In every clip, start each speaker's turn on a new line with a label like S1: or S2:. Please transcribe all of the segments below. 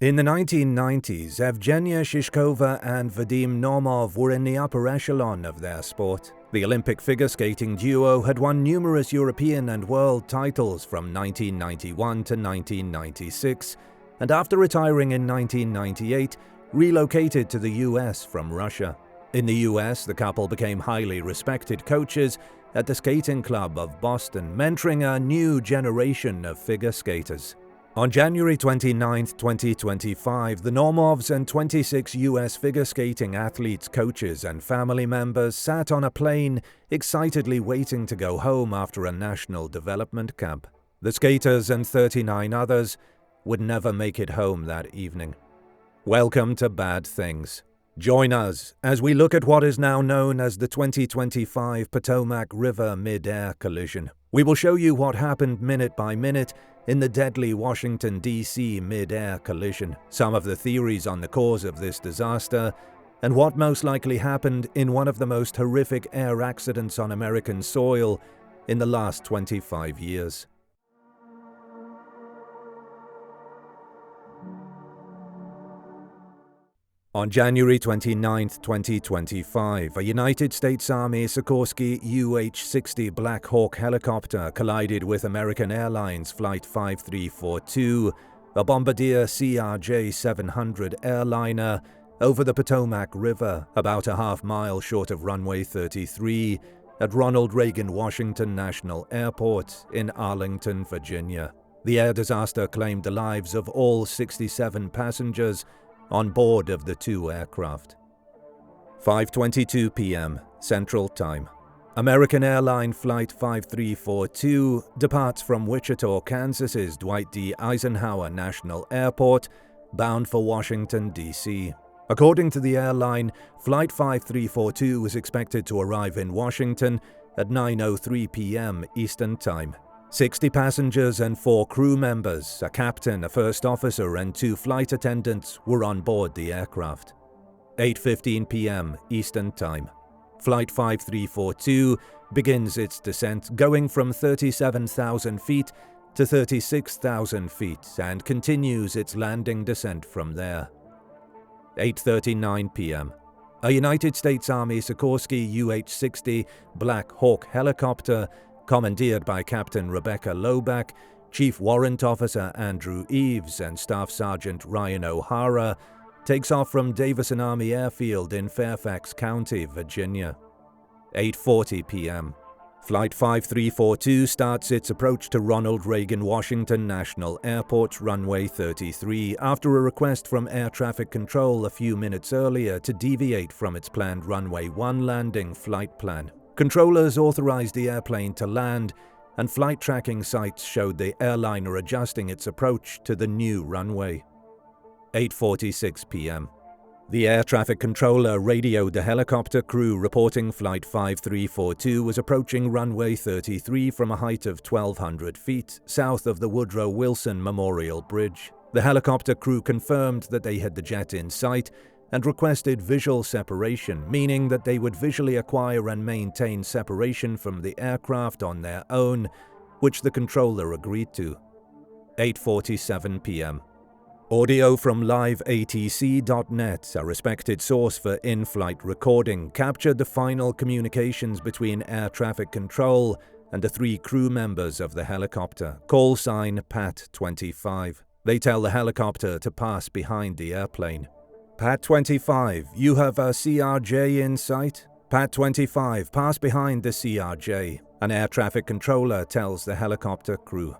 S1: In the 1990s, Evgenia Shishkova and Vadim Normov were in the upper echelon of their sport. The Olympic figure skating duo had won numerous European and world titles from 1991 to 1996, and after retiring in 1998, relocated to the US from Russia. In the US, the couple became highly respected coaches at the Skating Club of Boston, mentoring a new generation of figure skaters. On January 29, 2025, the Normovs and 26 US figure skating athletes, coaches, and family members sat on a plane, excitedly waiting to go home after a national development camp. The skaters and 39 others would never make it home that evening. Welcome to Bad Things. Join us as we look at what is now known as the 2025 Potomac River mid-air collision. We will show you what happened minute by minute in the deadly Washington, D.C. mid-air collision, some of the theories on the cause of this disaster, and what most likely happened in one of the most horrific air accidents on American soil in the last 25 years. On January 29, 2025, a United States Army Sikorsky UH-60 Black Hawk helicopter collided with American Airlines Flight 5342, a Bombardier CRJ-700 airliner, over the Potomac River, about a half-mile short of runway 33, at Ronald Reagan Washington National Airport in Arlington, Virginia. The air disaster claimed the lives of all 67 passengers on board of the two aircraft. 5:22 p.m. Central Time. American Airline Flight 5342 departs from Wichita, Kansas's Dwight D. Eisenhower National Airport, bound for Washington, D.C. According to the airline, Flight 5342 was expected to arrive in Washington at 9:03 p.m. Eastern Time. 60 passengers and 4 crew members, a captain, a first officer, and 2 flight attendants were on board the aircraft. 8:15 p.m. Eastern Time. Flight 5342 begins its descent, going from 37,000 feet to 36,000 feet, and continues its landing descent from there. 8:39 p.m. A United States Army Sikorsky UH-60 Black Hawk helicopter, commandeered by Captain Rebecca Loback, Chief Warrant Officer Andrew Eves, and Staff Sergeant Ryan O'Hara, takes off from Davison Army Airfield in Fairfax County, Virginia. 8:40 p.m. Flight 5342 starts its approach to Ronald Reagan Washington National Airport, runway 33, after a request from Air Traffic Control a few minutes earlier to deviate from its planned runway 1 landing flight plan. Controllers authorized the airplane to land, and flight tracking sites showed the airliner adjusting its approach to the new runway. 8:46 p.m. The air traffic controller radioed the helicopter crew reporting Flight 5342 was approaching runway 33 from a height of 1,200 feet south of the Woodrow Wilson Memorial Bridge. The helicopter crew confirmed that they had the jet in sight and requested visual separation, meaning that they would visually acquire and maintain separation from the aircraft on their own, which the controller agreed to. 8:47 p.m. Audio from liveatc.net, a respected source for in-flight recording, captured the final communications between air traffic control and the 3 crew members of the helicopter. Call sign Pat 25. They tell the helicopter to pass behind the airplane. Pat 25, you have a CRJ in sight? Pat 25, pass behind the CRJ, an air traffic controller tells the helicopter crew.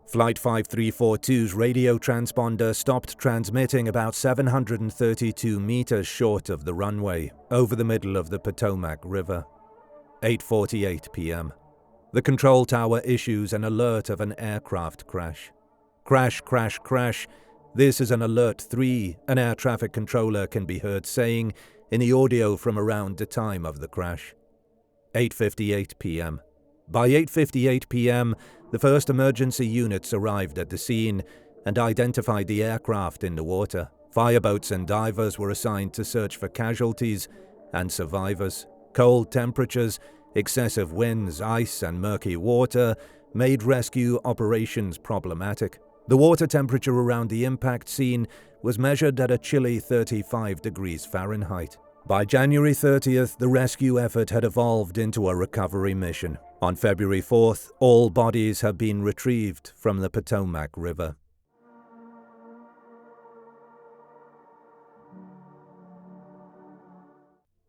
S1: Flight 5342's radio transponder stopped transmitting about 732 meters short of the runway, over the middle of the Potomac River. 8:48 p.m. The control tower issues an alert of an aircraft crash. Crash, crash, crash. This is an Alert 3, an air traffic controller can be heard saying in the audio from around the time of the crash. 8:58 p.m. By 8:58 p.m., the first emergency units arrived at the scene and identified the aircraft in the water. Fireboats and divers were assigned to search for casualties and survivors. Cold temperatures, excessive winds, ice, and murky water made rescue operations problematic. The water temperature around the impact scene was measured at a chilly 35 degrees Fahrenheit. By January 30th, the rescue effort had evolved into a recovery mission. On February 4th, all bodies have been retrieved from the Potomac River.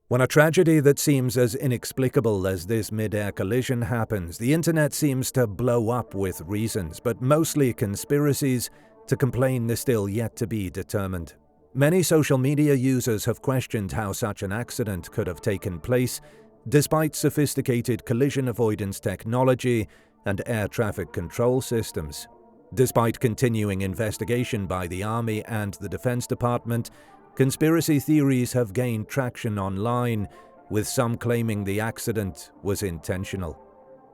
S1: When a tragedy that seems as inexplicable as this mid-air collision happens, the internet seems to blow up with reasons, but mostly conspiracies to complain is still yet to be determined. Many social media users have questioned how such an accident could have taken place, despite sophisticated collision avoidance technology and air traffic control systems. Despite continuing investigation by the Army and the Defense Department, conspiracy theories have gained traction online, with some claiming the accident was intentional.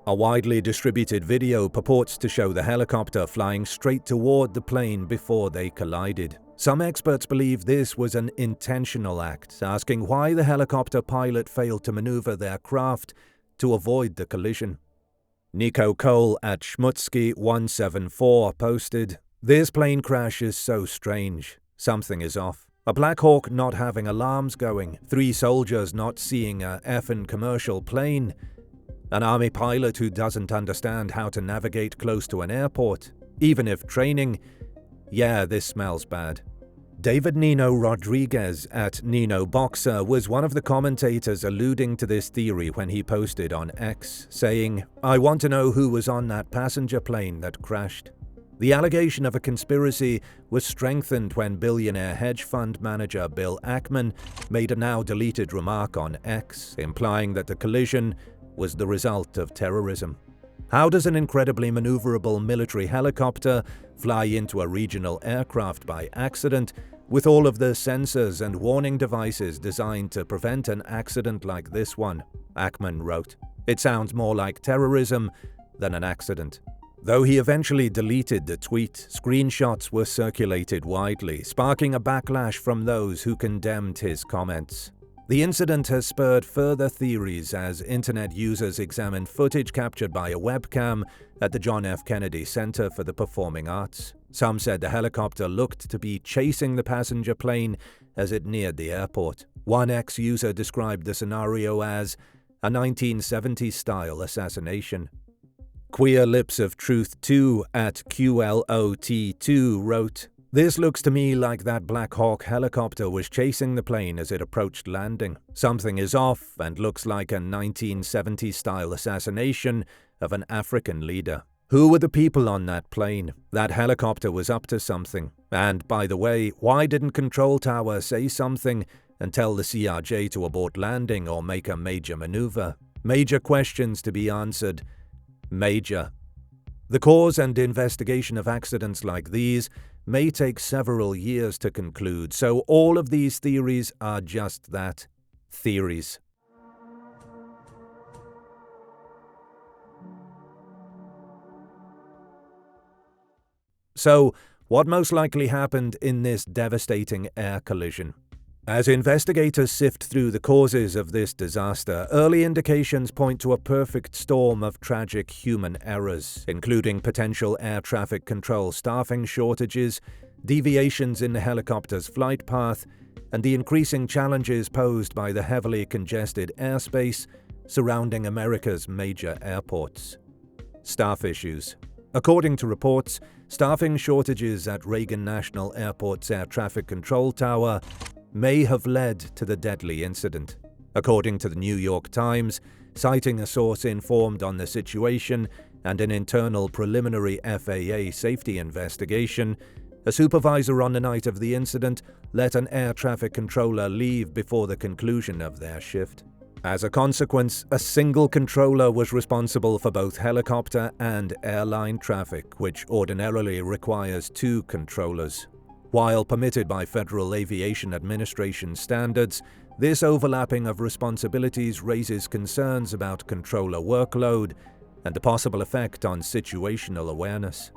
S1: A widely distributed video purports to show the helicopter flying straight toward the plane before they collided. Some experts believe this was an intentional act, asking why the helicopter pilot failed to maneuver their craft to avoid the collision. Nico Cole at Schmutzky174 posted, "This plane crash is so strange. Something is off. A Black Hawk not having alarms going, 3 soldiers not seeing a effing commercial plane, an Army pilot who doesn't understand how to navigate close to an airport, even if training. Yeah, this smells bad." David Nino Rodriguez at Nino Boxer was one of the commentators alluding to this theory when he posted on X, saying, "I want to know who was on that passenger plane that crashed." The allegation of a conspiracy was strengthened when billionaire hedge fund manager Bill Ackman made a now-deleted remark on X, implying that the collision was the result of terrorism. How does an incredibly maneuverable military helicopter fly into a regional aircraft by accident with all of the sensors and warning devices designed to prevent an accident like this one? Ackman wrote, "It sounds more like terrorism than an accident." Though he eventually deleted the tweet, screenshots were circulated widely, sparking a backlash from those who condemned his comments. The incident has spurred further theories as internet users examined footage captured by a webcam at the John F. Kennedy Center for the Performing Arts. Some said the helicopter looked to be chasing the passenger plane as it neared the airport. One ex-user described the scenario as a 1970s-style assassination. Queer Lips of Truth 2 at QLOT2 wrote, "This looks to me like that Black Hawk helicopter was chasing the plane as it approached landing. Something is off and looks like a 1970s-style assassination of an African leader. Who were the people on that plane? That helicopter was up to something. And, by the way, why didn't Control Tower say something and tell the CRJ to abort landing or make a major maneuver? Major questions to be answered. Major. The cause and investigation of accidents like these may take several years to conclude, so all of these theories are just that, theories." So, what most likely happened in this devastating air collision? As investigators sift through the causes of this disaster, early indications point to a perfect storm of tragic human errors, including potential air traffic control staffing shortages, deviations in the helicopter's flight path, and the increasing challenges posed by the heavily congested airspace surrounding America's major airports. Staff issues. According to reports, staffing shortages at Reagan National Airport's Air Traffic Control Tower may have led to the deadly incident. According to the New York Times, citing a source informed on the situation and an internal preliminary FAA safety investigation, a supervisor on the night of the incident let an air traffic controller leave before the conclusion of their shift. As a consequence, a single controller was responsible for both helicopter and airline traffic, which ordinarily requires 2 controllers. While permitted by Federal Aviation Administration standards, this overlapping of responsibilities raises concerns about controller workload and the possible effect on situational awareness.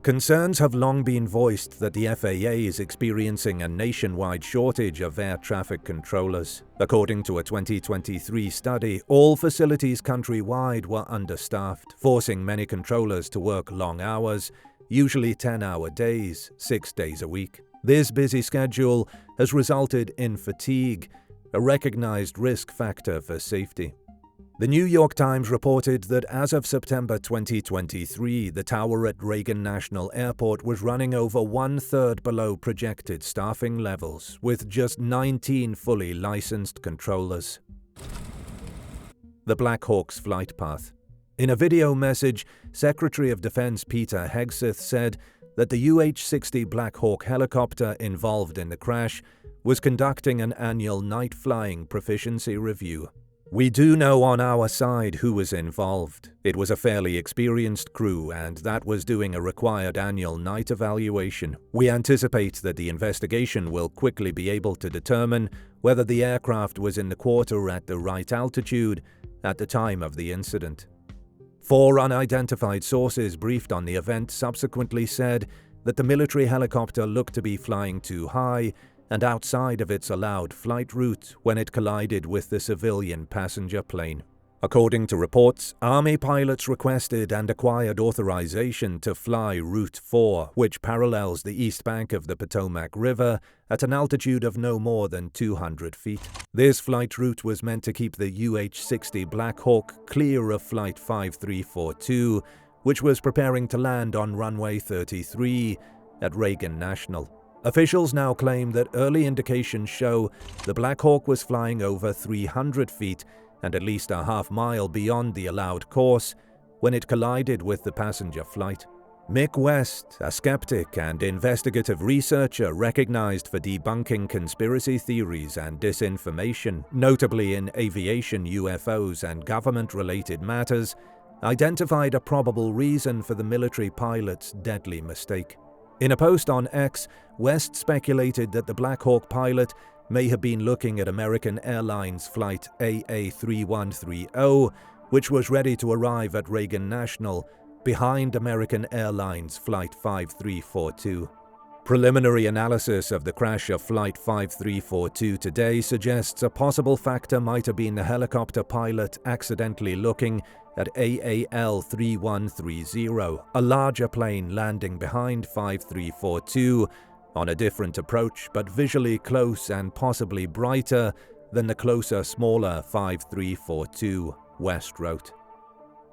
S1: Concerns have long been voiced that the FAA is experiencing a nationwide shortage of air traffic controllers. According to a 2023 study, all facilities countrywide were understaffed, forcing many controllers to work long hours, usually 10-hour days, 6 days a week. This busy schedule has resulted in fatigue, a recognized risk factor for safety. The New York Times reported that as of September 2023, the tower at Reagan National Airport was running over 1/3 below projected staffing levels, with just 19 fully licensed controllers. The Black Hawk's flight path. In a video message, Secretary of Defense Peter Hegseth said that the UH-60 Black Hawk helicopter involved in the crash was conducting an annual night flying proficiency review. "We do know on our side who was involved. It was a fairly experienced crew, and that was doing a required annual night evaluation. We anticipate that the investigation will quickly be able to determine whether the aircraft was in the quarter at the right altitude at the time of the incident." 4 unidentified sources briefed on the event subsequently said that the military helicopter looked to be flying too high and outside of its allowed flight route when it collided with the civilian passenger plane. According to reports, Army pilots requested and acquired authorization to fly Route 4, which parallels the east bank of the Potomac River at an altitude of no more than 200 feet. This flight route was meant to keep the UH-60 Black Hawk clear of Flight 5342, which was preparing to land on runway 33 at Reagan National. Officials now claim that early indications show the Black Hawk was flying over 300 feet and at least a half-mile beyond the allowed course when it collided with the passenger flight. Mick West, a skeptic and investigative researcher recognized for debunking conspiracy theories and disinformation, notably in aviation, UFOs, and government-related matters, identified a probable reason for the military pilot's deadly mistake. In a post on X, West speculated that the Black Hawk pilot may have been looking at American Airlines Flight AA3130, which was ready to arrive at Reagan National behind American Airlines Flight 5342. Preliminary analysis of the crash of Flight 5342 today suggests a possible factor might have been the helicopter pilot accidentally looking at AAL3130, a larger plane landing behind 5342 on a different approach but visually close and possibly brighter than the closer, smaller 5342 west route.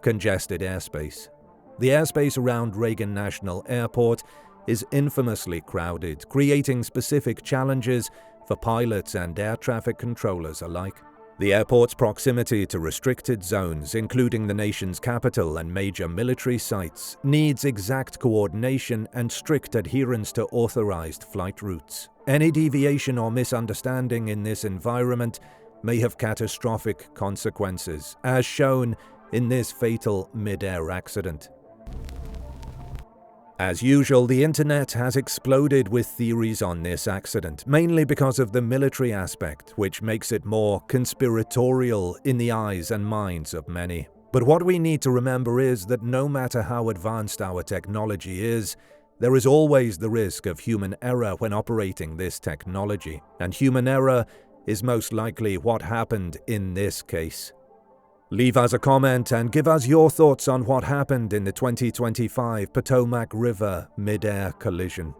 S1: Congested airspace. The airspace around Reagan National Airport is infamously crowded, creating specific challenges for pilots and air traffic controllers alike. The airport's proximity to restricted zones, including the nation's capital and major military sites, needs exact coordination and strict adherence to authorized flight routes. Any deviation or misunderstanding in this environment may have catastrophic consequences, as shown in this fatal mid-air accident. As usual, the internet has exploded with theories on this accident, mainly because of the military aspect, which makes it more conspiratorial in the eyes and minds of many. But what we need to remember is that no matter how advanced our technology is, there is always the risk of human error when operating this technology, and human error is most likely what happened in this case. Leave us a comment and give us your thoughts on what happened in the 2025 Potomac River mid-air collision.